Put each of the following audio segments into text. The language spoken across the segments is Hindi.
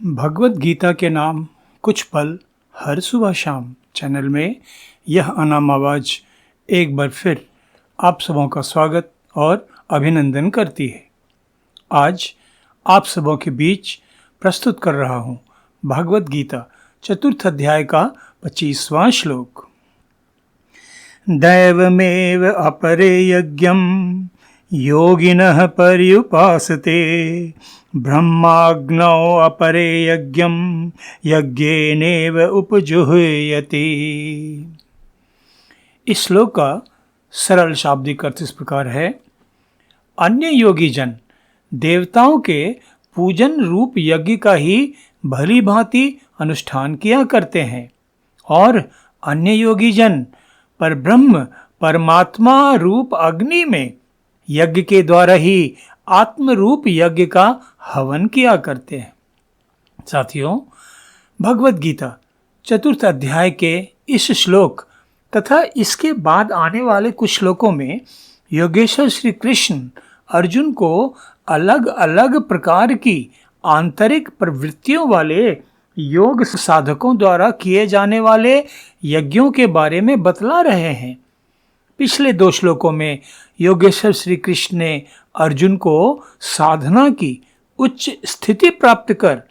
भगवत गीता के नाम कुछ पल हर सुबह शाम चैनल में यह अनाम आवाज़ एक बार फिर आप सबों का स्वागत और अभिनंदन करती है। आज आप सबों के बीच प्रस्तुत कर रहा हूँ भगवत गीता चतुर्थ अध्याय का 25वां श्लोक। दैवमेव अपरे यज्ञं योगिनः पर्युपासते ब्रह्माग्नौ अपरे यज्ञं यज्ञेनेव उपजुह्यते। इस श्लोक का सरल शाब्दिक अर्थ इस प्रकार है। अन्य योगी जन देवताओं के पूजन रूप यज्ञ का ही भली भांति अनुष्ठान किया करते हैं और अन्य योगी जन परब्रह्म परमात्मा रूप अग्नि में यज्ञ के द्वारा ही आत्म रूप यज्ञ का हवन किया करते हैं। साथियों, भगवत गीता चतुर्थ अध्याय के इस श्लोक तथा इसके बाद आने वाले कुछ श्लोकों में योगेश्वर श्री कृष्ण अर्जुन को अलग अलग प्रकार की आंतरिक प्रवृत्तियों वाले योग साधकों द्वारा किए जाने वाले यज्ञों के बारे में बतला रहे हैं। पिछले दो श्लोकों में योगेश्वर श्री कृष्ण ने अर्जुन को साधना की उच्च स्थिति प्राप्त कर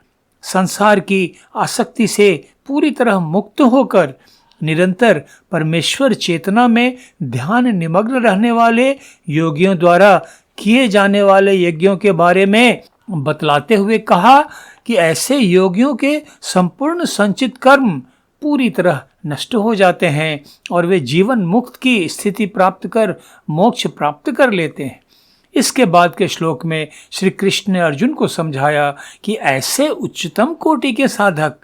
संसार की आसक्ति से पूरी तरह मुक्त होकर निरंतर परमेश्वर चेतना में ध्यान निमग्न रहने वाले योगियों द्वारा किए जाने वाले यज्ञों के बारे में बतलाते हुए कहा कि ऐसे योगियों के संपूर्ण संचित कर्म पूरी तरह नष्ट हो जाते हैं और वे जीवन मुक्त की स्थिति प्राप्त कर मोक्ष प्राप्त कर लेते हैं। इसके बाद के श्लोक में श्री कृष्ण ने अर्जुन को समझाया कि ऐसे उच्चतम कोटि के साधक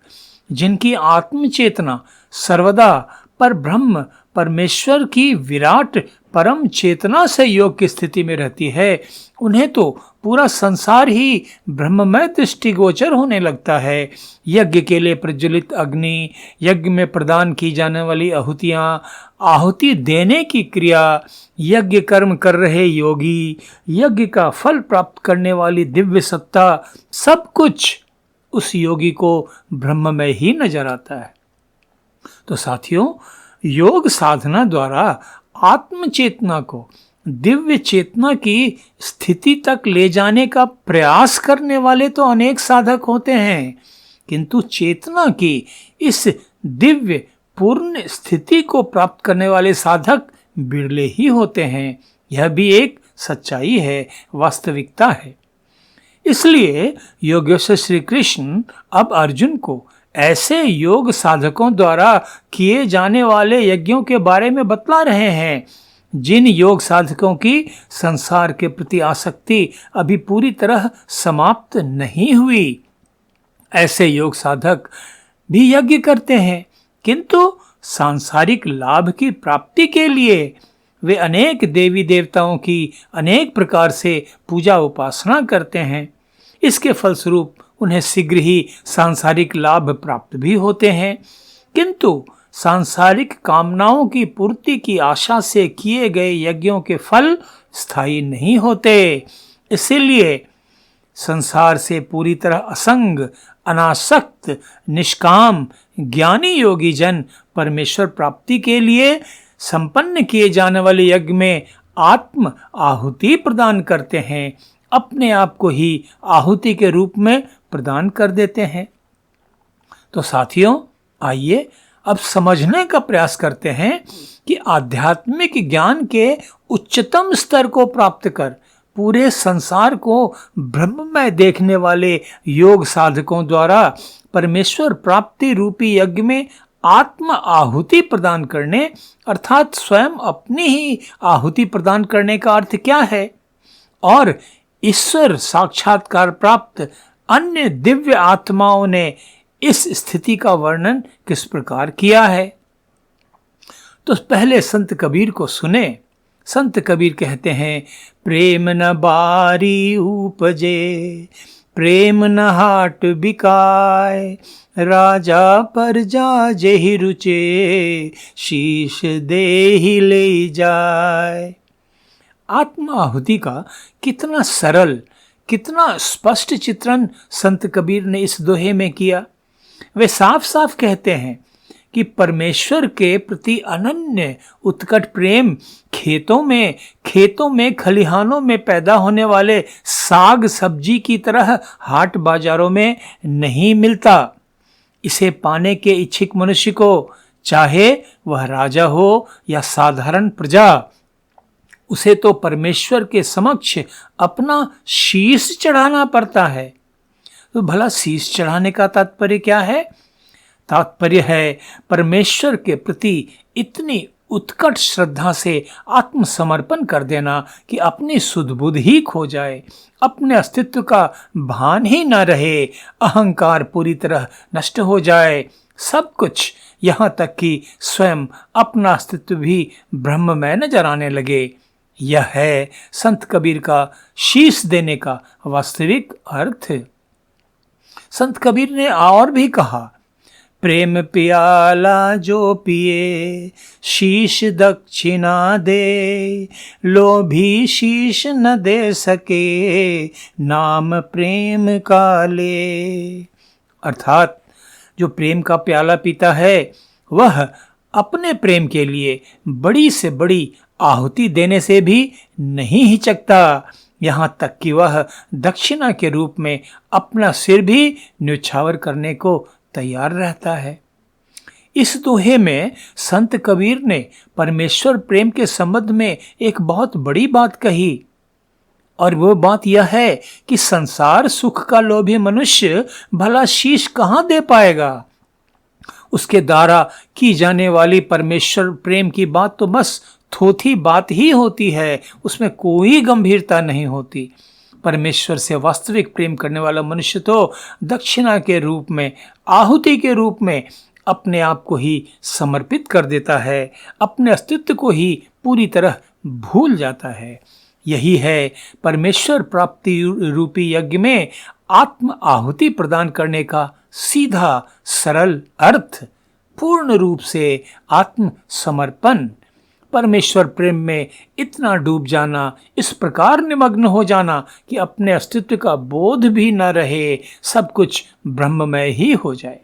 जिनकी आत्म चेतना सर्वदा पर ब्रह्म परमेश्वर की विराट परम चेतना से योग की स्थिति में रहती है, उन्हें तो पूरा संसार ही ब्रह्ममय दृष्टिगोचर होने लगता है। यज्ञ के लिए प्रज्वलित अग्नि, यज्ञ में प्रदान की जाने वाली आहुतियाँ, आहुति देने की क्रिया, यज्ञ कर्म कर रहे योगी, यज्ञ का फल प्राप्त करने वाली दिव्य सत्ता, सब कुछ उस योगी को ब्रह्ममय ही नजर आता है। तो साथियों, योग साधना द्वारा आत्म चेतना को दिव्य चेतना की स्थिति तक ले जाने का प्रयास करने वाले तो अनेक साधक होते हैं, किंतु चेतना की इस दिव्य पूर्ण स्थिति को प्राप्त करने वाले साधक बिरले ही होते हैं। यह भी एक सच्चाई है, वास्तविकता है। इसलिए योगेश्वर श्री कृष्ण अब अर्जुन को ऐसे योग साधकों द्वारा किए जाने वाले यज्ञों के बारे में बतला रहे हैं जिन योग साधकों की संसार के प्रति आसक्ति अभी पूरी तरह समाप्त नहीं हुई। ऐसे योग साधक भी यज्ञ करते हैं, किंतु सांसारिक लाभ की प्राप्ति के लिए वे अनेक देवी देवताओं की अनेक प्रकार से पूजा उपासना करते हैं। इसके फलस्वरूप उन्हें शीघ्र ही सांसारिक लाभ प्राप्त भी होते हैं, किंतु सांसारिक कामनाओं की पूर्ति की आशा से किए गए यज्ञों के फल स्थायी नहीं होते। इसीलिए संसार से पूरी तरह असंग, अनासक्त, निष्काम ज्ञानी योगी जन परमेश्वर प्राप्ति के लिए संपन्न किए जाने वाले यज्ञ में आत्म आहुति प्रदान करते हैं, अपने आप को ही आहुति के रूप में प्रदान कर देते हैं। तो साथियों, आइए अब समझने का प्रयास करते हैं कि आध्यात्मिक ज्ञान के उच्चतम स्तर को प्राप्त कर पूरे संसार को ब्रह्ममय देखने वाले योग साधकों द्वारा परमेश्वर प्राप्ति रूपी यज्ञ में आत्म आहुति प्रदान करने अर्थात स्वयं अपनी ही आहुति प्रदान करने का अर्थ क्या है और ईश्वर साक्षात्कार प्राप्त अन्य दिव्य आत्माओं ने इस स्थिति का वर्णन किस प्रकार किया है। तो पहले संत कबीर को सुने। संत कबीर कहते हैं, प्रेम न बारी उपजे, प्रेम न हाट बिकाय, राजा प्रजा जेहि रुचे, शीश देहि ले जाय। आत्म आहुति का कितना सरल, कितना स्पष्ट चित्रण संत कबीर ने इस दोहे में किया। वे साफ साफ कहते हैं कि परमेश्वर के प्रति अनन्य उत्कट प्रेम खेतों में खलिहानों में पैदा होने वाले साग सब्जी की तरह हाट बाजारों में नहीं मिलता। इसे पाने के इच्छुक मनुष्य को, चाहे वह राजा हो या साधारण प्रजा, उसे तो परमेश्वर के समक्ष अपना शीश चढ़ाना पड़ता है। तो भला शीश चढ़ाने का तात्पर्य क्या है? तात्पर्य है परमेश्वर के प्रति इतनी उत्कट श्रद्धा से आत्मसमर्पण कर देना कि अपनी सुध बुध ही खो जाए, अपने अस्तित्व का भान ही न रहे, अहंकार पूरी तरह नष्ट हो जाए, सब कुछ यहाँ तक कि स्वयं अपना अस्तित्व भी ब्रह्ममय नजर आने लगे। यह है संत कबीर का शीश देने का वास्तविक अर्थ। संत कबीर ने और भी कहा, प्रेम पियाला जो पिए शीश दक्षिणा दे, लोभी शीश न दे सके नाम प्रेम का ले। अर्थात जो प्रेम का प्याला पीता है वह अपने प्रेम के लिए बड़ी से बड़ी आहुति देने से भी नहीं हिचकता, यहाँ तक कि वह दक्षिणा के रूप में अपना सिर भी न्यौछावर करने को तैयार रहता है। इस दोहे में संत कबीर ने परमेश्वर प्रेम के संबंध में एक बहुत बड़ी बात कही, और वो बात यह है कि संसार सुख का लोभी मनुष्य भला शीश कहाँ दे पाएगा। उसके द्वारा की जाने वाली परमेश्वर प्रेम की बात तो बस थोथी बात ही होती है, उसमें कोई गंभीरता नहीं होती। परमेश्वर से वास्तविक प्रेम करने वाला मनुष्य तो दक्षिणा के रूप में, आहुति के रूप में अपने आप को ही समर्पित कर देता है, अपने अस्तित्व को ही पूरी तरह भूल जाता है। यही है परमेश्वर प्राप्ति रूपी यज्ञ में आत्म आहुति प्रदान करने का सीधा सरल अर्थ, पूर्ण रूप से आत्म समर्पण। परमेश्वर प्रेम में इतना डूब जाना, इस प्रकार निमग्न हो जाना कि अपने अस्तित्व का बोध भी न रहे, सब कुछ ब्रह्ममय ही हो जाए।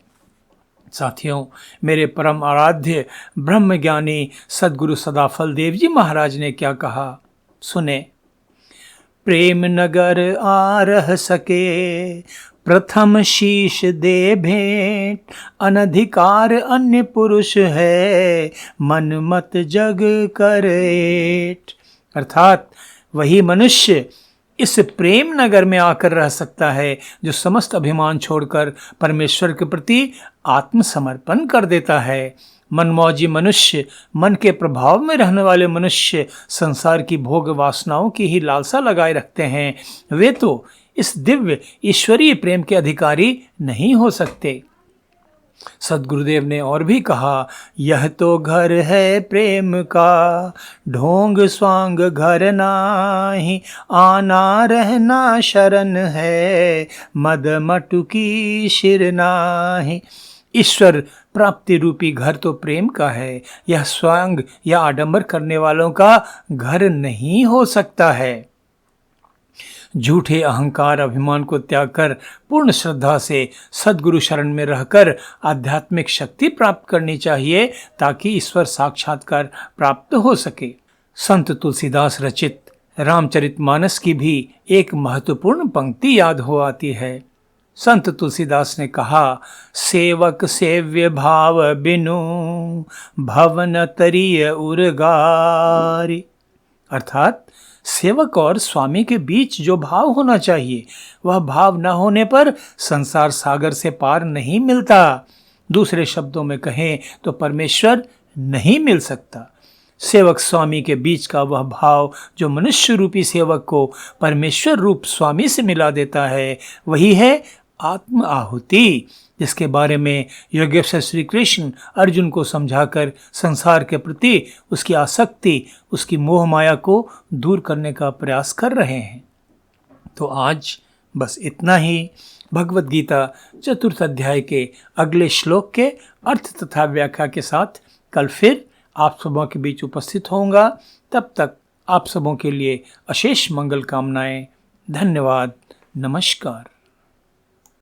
साथियों, मेरे परम आराध्य ब्रह्मज्ञानी सद्गुरु सदाफल देव जी महाराज ने क्या कहा, सुने। प्रेम नगर आ रह सके प्रथम शीश दे भेंट, अनधिकार अन्य पुरुष है मन मत जग करेट। अर्थात वही मनुष्य इस प्रेम नगर में आकर रह सकता है जो समस्त अभिमान छोड़कर परमेश्वर के प्रति आत्मसमर्पण कर देता है। मनमौजी मनुष्य, मन के प्रभाव में रहने वाले मनुष्य संसार की भोग वासनाओं की ही लालसा लगाए रखते हैं, वे तो इस दिव्य ईश्वरीय प्रेम के अधिकारी नहीं हो सकते। सद्गुरुदेव ने और भी कहा, यह तो घर है प्रेम का, ढोंग स्वांग घर नाही, आना रहना शरण है, मद मटुकी शिर नाही। ईश्वर प्राप्ति रूपी घर तो प्रेम का है, यह स्वांग या आडंबर करने वालों का घर नहीं हो सकता है। झूठे अहंकार अभिमान को त्याग कर पूर्ण श्रद्धा से सद्गुरु शरण में रहकर आध्यात्मिक शक्ति प्राप्त करनी चाहिए ताकि ईश्वर साक्षात्कार प्राप्त हो सके। संत तुलसीदास रचित रामचरितमानस की भी एक महत्वपूर्ण पंक्ति याद हो आती है। संत तुलसीदास ने कहा, सेवक सेव्य भाव बिनु भवन तरिय उर्गारी। अर्थात सेवक और स्वामी के बीच जो भाव होना चाहिए वह भाव न होने पर संसार सागर से पार नहीं मिलता। दूसरे शब्दों में कहें तो परमेश्वर नहीं मिल सकता। सेवक स्वामी के बीच का वह भाव जो मनुष्य रूपी सेवक को परमेश्वर रूप स्वामी से मिला देता है, वही है आत्म आहुति, जिसके बारे में योगेश्वर श्री कृष्ण अर्जुन को समझाकर संसार के प्रति उसकी आसक्ति, उसकी मोह माया को दूर करने का प्रयास कर रहे हैं। तो आज बस इतना ही। भगवद गीता चतुर्थ अध्याय के अगले श्लोक के अर्थ तथा व्याख्या के साथ कल फिर आप सबों के बीच उपस्थित होऊंगा। तब तक आप सबों के लिए अशेष मंगल कामनाएं। धन्यवाद। नमस्कार।